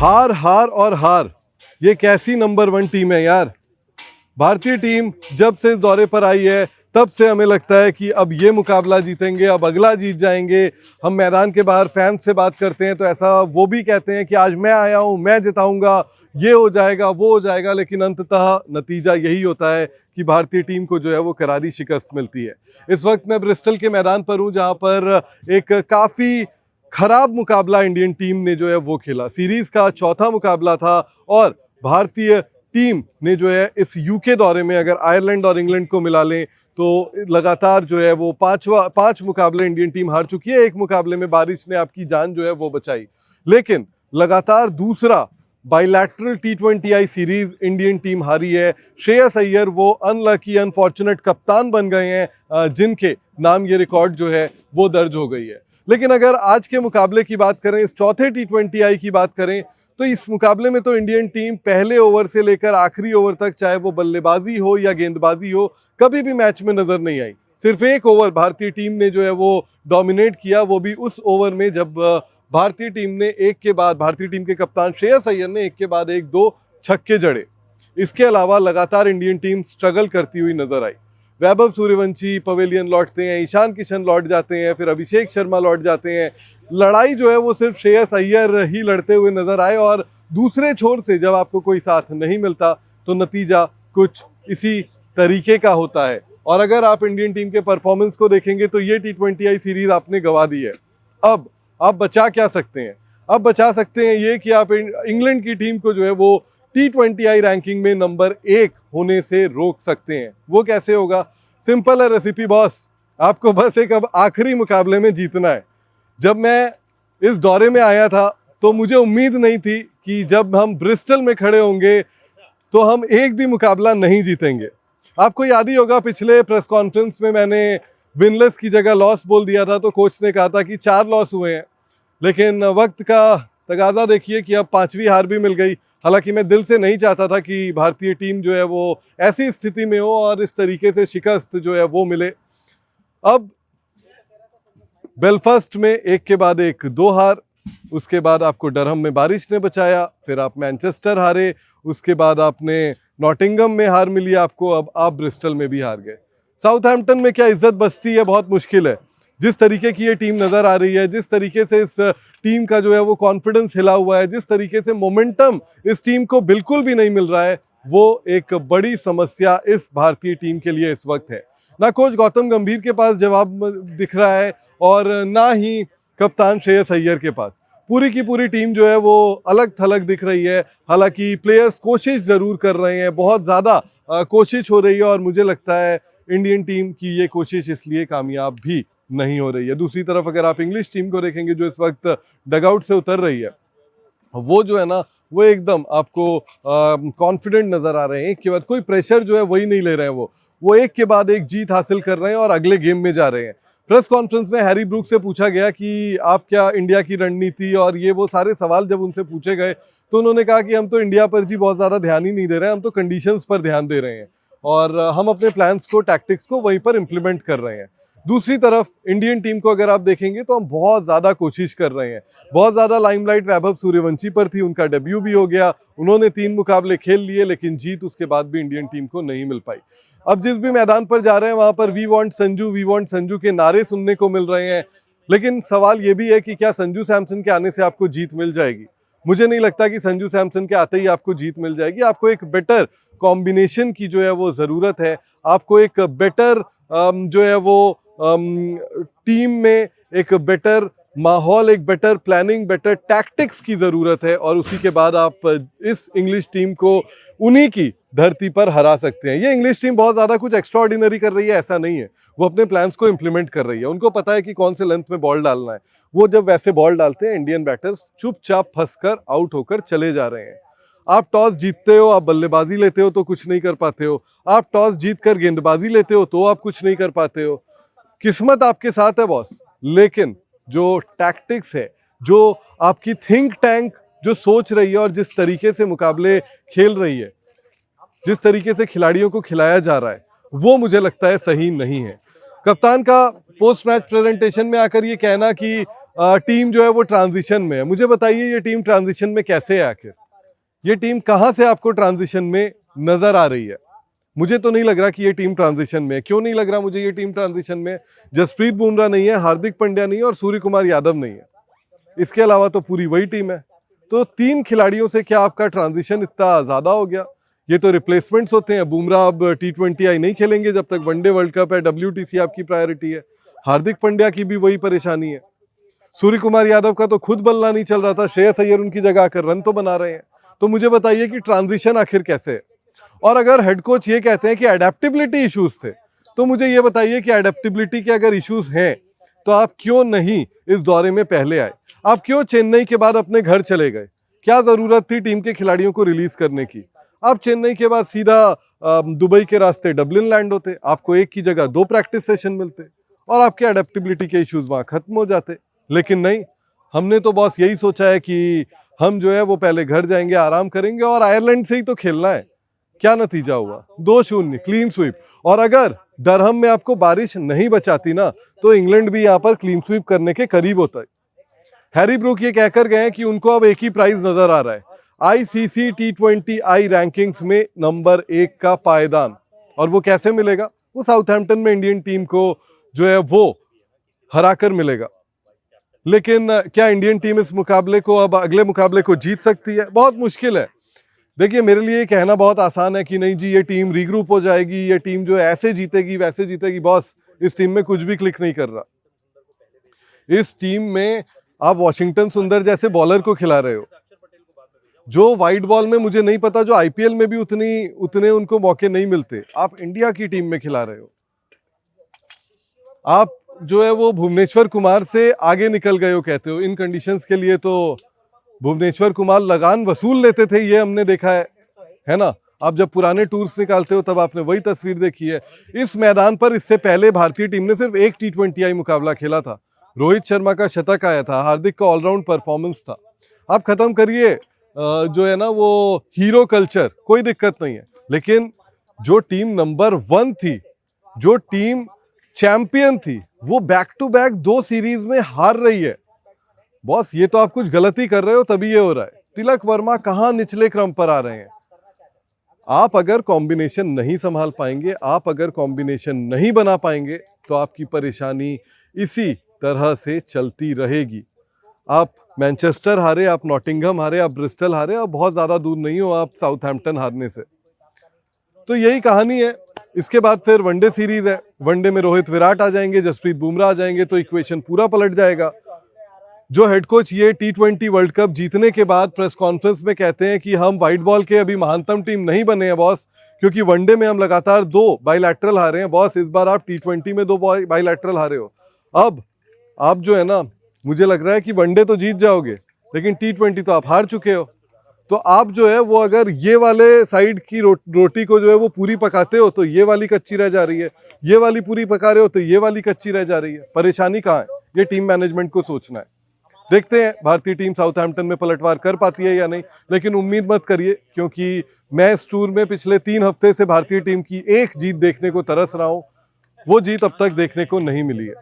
हार हार और हार, ये कैसी नंबर 1 टीम है यार। भारतीय टीम जब से इस दौरे पर आई है तब से हमें लगता है कि अब ये मुकाबला जीतेंगे, अब अगला जीत जाएंगे। हम मैदान के बाहर फैंस से बात करते हैं तो ऐसा वो भी कहते हैं कि आज मैं आया हूँ, मैं जिताऊंगा, ये हो जाएगा, वो हो जाएगा, लेकिन अंततः नतीजा यही होता है कि भारतीय टीम को जो है वो करारी शिकस्त मिलती है। इस वक्त मैं ब्रिस्टल के मैदान पर हूँ जहाँ पर एक काफ़ी खराब मुकाबला इंडियन टीम ने जो है वो खेला। सीरीज का चौथा मुकाबला था और भारतीय टीम ने जो है इस यूके दौरे में अगर आयरलैंड और इंग्लैंड को मिला लें तो लगातार जो है वो पांच मुकाबले इंडियन टीम हार चुकी है। एक मुकाबले में बारिश ने आपकी जान जो है वो बचाई, लेकिन लगातार दूसरा bilateral T20I series Indian team हारी है। श्रेयस अय्यर वो अनलकी अनफॉर्चुनेट कप्तान बन गए हैं जिनके नाम ये रिकॉर्ड जो है वो दर्ज हो गई है। लेकिन अगर आज के मुकाबले की बात करें, इस चौथे T20I की बात करें, तो इस मुकाबले में तो इंडियन टीम पहले ओवर से लेकर आखिरी ओवर तक, चाहे वो बल्लेबाजी हो या गेंदबाजी हो, कभी भी मैच में नजर नहीं आई। सिर्फ एक ओवर भारतीय टीम ने जो है वो डोमिनेट किया, वो भी उस ओवर में जब भारतीय टीम के कप्तान श्रेयस अय्यर ने एक के बाद एक 2 छक्के जड़े। इसके अलावा लगातार इंडियन टीम स्ट्रगल करती हुई नजर आई। वैभव सूर्यवंशी पवेलियन लौटते हैं, ईशान किशन लौट जाते हैं, फिर अभिषेक शर्मा लौट जाते हैं। लड़ाई जो है वो सिर्फ श्रेयस अय्यर ही लड़ते हुए नजर आए और दूसरे छोर से जब आपको कोई साथ नहीं मिलता तो नतीजा कुछ इसी तरीके का होता है। और अगर आप इंडियन टीम के परफॉर्मेंस को देखेंगे तो ये T20I सीरीज आपने गंवा दी है। अब आप बचा क्या सकते हैं? अब बचा सकते हैं ये कि आप इंग्लैंड की टीम को जो है वो T20I रैंकिंग में नंबर 1 होने से रोक सकते हैं। वो कैसे होगा? सिंपल है रेसिपी बॉस, आपको बस एक अब आखिरी मुकाबले में जीतना है। जब मैं इस दौरे में आया था तो मुझे उम्मीद नहीं थी कि जब हम ब्रिस्टल में खड़े होंगे तो हम एक भी मुकाबला नहीं जीतेंगे। आपको याद ही होगा पिछले प्रेस कॉन्फ्रेंस में मैंने विनलेस की जगह लॉस बोल दिया था, तो कोच ने कहा था कि 4 लॉस हुए हैं, लेकिन वक्त का तगाजा देखिए कि अब 5वीं हार भी मिल गई। हालांकि मैं दिल से नहीं चाहता था कि भारतीय टीम जो है वो ऐसी स्थिति में हो और इस तरीके से शिकस्त जो है वो मिले। अब बेलफास्ट में एक के बाद एक 2 हार, उसके बाद आपको डरहम में बारिश ने बचाया, फिर आप मैनचेस्टर हारे, उसके बाद आपने नॉटिंगम में हार मिली आपको, अब आप ब्रिस्टल में भी हार गए। साउथहैम्पटन में क्या इज्जत बचती है? बहुत मुश्किल है। जिस तरीके की ये टीम नजर आ रही है, जिस तरीके से इस टीम का जो है वो कॉन्फिडेंस हिला हुआ है, जिस तरीके से मोमेंटम इस टीम को बिल्कुल भी नहीं मिल रहा है, वो एक बड़ी समस्या इस भारतीय टीम के लिए इस वक्त है। ना कोच गौतम गंभीर के पास जवाब दिख रहा है और ना ही कप्तान श्रेयस अय्यर के पास। पूरी की पूरी टीम जो है वो अलग थलग दिख रही है। हालांकि प्लेयर्स कोशिश जरूर कर रहे हैं, बहुत ज़्यादा कोशिश हो रही है, और मुझे लगता है इंडियन टीम की ये कोशिश इसलिए कामयाब भी नहीं हो रही है। दूसरी तरफ अगर आप इंग्लिश टीम को देखेंगे जो इस वक्त डगआउट से उतर रही है, वो जो है ना वो एकदम आपको कॉन्फिडेंट नजर आ रहे हैं। एक के बाद कोई प्रेशर जो है वही नहीं ले रहे हैं, वो एक के बाद एक जीत हासिल कर रहे हैं और अगले गेम में जा रहे हैं। प्रेस कॉन्फ्रेंस में हैरी ब्रूक से पूछा गया कि आप क्या इंडिया की रणनीति और ये वो सारे सवाल जब उनसे पूछे गए तो उन्होंने कहा कि हम तो इंडिया पर जी बहुत ज़्यादा ध्यान ही नहीं दे रहे हैं, हम तो कंडीशंस पर ध्यान दे रहे हैं और हम अपने प्लान्स को, टैक्टिक्स को वहीं पर इम्प्लीमेंट कर रहे हैं। दूसरी तरफ इंडियन टीम को अगर आप देखेंगे तो हम बहुत ज़्यादा कोशिश कर रहे हैं। बहुत ज़्यादा लाइमलाइट वैभव सूर्यवंशी पर थी, उनका डेब्यू भी हो गया, उन्होंने 3 मुकाबले खेल लिए, लेकिन जीत उसके बाद भी इंडियन टीम को नहीं मिल पाई। अब जिस भी मैदान पर जा रहे हैं वहां पर वी वांट संजू के नारे सुनने को मिल रहे हैं, लेकिन सवाल ये भी है कि क्या संजू सैमसन के आने से आपको जीत मिल जाएगी? मुझे नहीं लगता कि संजू सैमसन के आते ही आपको जीत मिल जाएगी। आपको एक बेटर कॉम्बिनेशन की जो है वो ज़रूरत है। आपको एक बेटर जो है वो टीम में एक बेटर माहौल, एक बेटर प्लानिंग, बेटर टैक्टिक्स की ज़रूरत है, और उसी के बाद आप इस इंग्लिश टीम को उन्हीं की धरती पर हरा सकते हैं। ये इंग्लिश टीम बहुत ज़्यादा कुछ एक्स्ट्रा ऑर्डिनरी कर रही है ऐसा नहीं है, वो अपने प्लान्स को इम्प्लीमेंट कर रही है। उनको पता है कि कौन से लेंथ में बॉल डालना है। वो जब वैसे बॉल डालते हैं इंडियन बैटर्स चुपचाप फंसकर आउट होकर चले जा रहे हैं। आप टॉस जीतते हो, आप बल्लेबाजी लेते हो तो कुछ नहीं कर पाते हो, आप टॉस जीत कर गेंदबाजी लेते हो तो आप कुछ नहीं कर पाते हो। किस्मत आपके साथ है बॉस, लेकिन जो टैक्टिक्स है, जो आपकी थिंक टैंक जो सोच रही है और जिस तरीके से मुकाबले खेल रही है, जिस तरीके से खिलाड़ियों को खिलाया जा रहा है, वो मुझे लगता है सही नहीं है। कप्तान का पोस्ट मैच प्रेजेंटेशन में आकर ये कहना कि टीम जो है वो ट्रांजिशन में है। मुझे बताइए ये टीम ट्रांजिशन में कैसे है आखिर? ये टीम कहां से आपको ट्रांजिशन में नजर आ रही है? मुझे तो नहीं लग रहा कि ये टीम ट्रांजिशन में है। क्यों नहीं लग रहा मुझे ये टीम ट्रांजिशन में? जसप्रीत बुमराह नहीं है, हार्दिक पांड्या नहीं है और सूर्य कुमार यादव नहीं है। इसके अलावा तो पूरी वही टीम है। तो 3 खिलाड़ियों से क्या आपका ट्रांजिशन इतना ज्यादा हो गया? ये तो रिप्लेसमेंट्स होते हैं। बुमराह अब T20I नहीं खेलेंगे जब तक वनडे वर्ल्ड कप है, WTC आपकी प्रायोरिटी है। हार्दिक पांड्या की भी वही परेशानी है। सूर्य कुमार यादव का तो खुद बल्ला नहीं चल रहा था, श्रेयस अय्यर उनकी जगह आकर रन तो बना रहे हैं। तो मुझे बताइए कि ट्रांजिशन आखिर कैसे है? और अगर हेड कोच ये कहते हैं कि एडेप्टेबिलिटी इश्यूज थे, तो मुझे ये बताइए कि एडेप्टेबिलिटी के अगर इश्यूज हैं तो आप क्यों नहीं इस दौरे में पहले आए? आप क्यों चेन्नई के बाद अपने घर चले गए? क्या जरूरत थी टीम के खिलाड़ियों को रिलीज करने की? आप चेन्नई के बाद सीधा दुबई के रास्ते डबलिन लैंड होते, आपको एक की जगह 2 प्रैक्टिस सेशन मिलते और आपके एडेप्टेबिलिटी के इश्यूज वहां खत्म हो जाते। लेकिन नहीं, हमने तो बॉस यही सोचा है कि हम जो है वो पहले घर जाएंगे, आराम करेंगे और आयरलैंड से ही तो खेलना है। क्या नतीजा हुआ? 2-0 क्लीन स्वीप। और अगर डरहम में आपको बारिश नहीं बचाती ना, तो इंग्लैंड भी यहाँ पर क्लीन स्वीप करने के करीब होता है। हैरी ब्रूक ये कहकर गए हैं कि उनको अब एक ही प्राइज नजर आ रहा है, ICC T20I रैंकिंग्स में नंबर 1 का पायदान। और वो कैसे मिलेगा? वो साउथहैम्पटन में इंडियन टीम को जो है वो हराकर मिलेगा। लेकिन क्या इंडियन टीम इस मुकाबले को, अब अगले मुकाबले को जीत सकती है? बहुत मुश्किल है। देखिए, मेरे लिए कहना बहुत आसान है कि नहीं जी ये टीम रीग्रुप हो जाएगी, ये टीम जो है ऐसे जीतेगी वैसे जीतेगी। बॉस, इस टीम में कुछ भी क्लिक नहीं कर रहा। इस टीम में आप वॉशिंगटन सुंदर जैसे बॉलर को खिला रहे हो, जो वाइड बॉल में मुझे नहीं पता, जो IPL में भी उतने उनको मौके नहीं मिलते, आप इंडिया की टीम में खिला रहे हो। आप जो है वो भुवनेश्वर कुमार से आगे निकल गए हो कहते हो। इन कंडीशंस के लिए तो भुवनेश्वर कुमार लगान वसूल लेते थे, ये हमने देखा है ना। आप जब पुराने टूर्स निकालते हो तब आपने वही तस्वीर देखी है। इस मैदान पर इससे पहले भारतीय टीम ने सिर्फ एक T20I मुकाबला खेला था। रोहित शर्मा का शतक आया था, हार्दिक का ऑलराउंड परफॉर्मेंस था। आप खत्म करिए जो है ना वो हीरो कल्चर, कोई दिक्कत नहीं है। लेकिन जो टीम नंबर 1 थी, जो टीम चैंपियन थी, वो बैक टू बैक 2 सीरीज में हार रही है। बॉस, ये तो आप कुछ गलती कर रहे हो तभी ये हो रहा है। तिलक वर्मा कहां निचले क्रम पर आ रहे हैं? आप अगर कॉम्बिनेशन नहीं संभाल पाएंगे, आप अगर कॉम्बिनेशन नहीं बना पाएंगे, तो आपकी परेशानी इसी तरह से चलती रहेगी। आप मैनचेस्टर हारे, आप नॉटिंघम हारे, आप ब्रिस्टल हारे, आप बहुत ज्यादा दूर नहीं हो आप साउथहैम्पटन हारने से। तो यही कहानी है। इसके बाद फिर वनडे सीरीज है। वनडे में रोहित विराट आ जाएंगे, जसप्रीत बुमराह आ जाएंगे, तो इक्वेशन पूरा पलट जाएगा। जो हेड कोच ये T20 वर्ल्ड कप जीतने के बाद प्रेस कॉन्फ्रेंस में कहते हैं कि हम व्हाइट बॉल के अभी महानतम टीम नहीं बने हैं बॉस, क्योंकि वनडे में हम लगातार 2 बाइलैटरल हारे हैं। बॉस, इस बार आप T20 में 2 बाइलैटरल हारे हो। अब आप जो है ना, मुझे लग रहा है कि वनडे तो जीत जाओगे, लेकिन T20 तो आप हार चुके हो। तो आप जो है वो अगर ये वाले साइड की रोटी को जो है वो पूरी पकाते हो तो ये वाली कच्ची रह जा रही है, ये वाली पूरी पका रहे हो तो ये वाली कच्ची रह जा रही है। परेशानी कहाँ है? ये टीम मैनेजमेंट को सोचना है। देखते हैं भारतीय टीम साउथहैम्पटन में पलटवार कर पाती है या नहीं, लेकिन उम्मीद मत करिए, क्योंकि मैं इस टूर में पिछले 3 हफ्ते से भारतीय टीम की एक जीत देखने को तरस रहा हूं। वो जीत अब तक देखने को नहीं मिली है।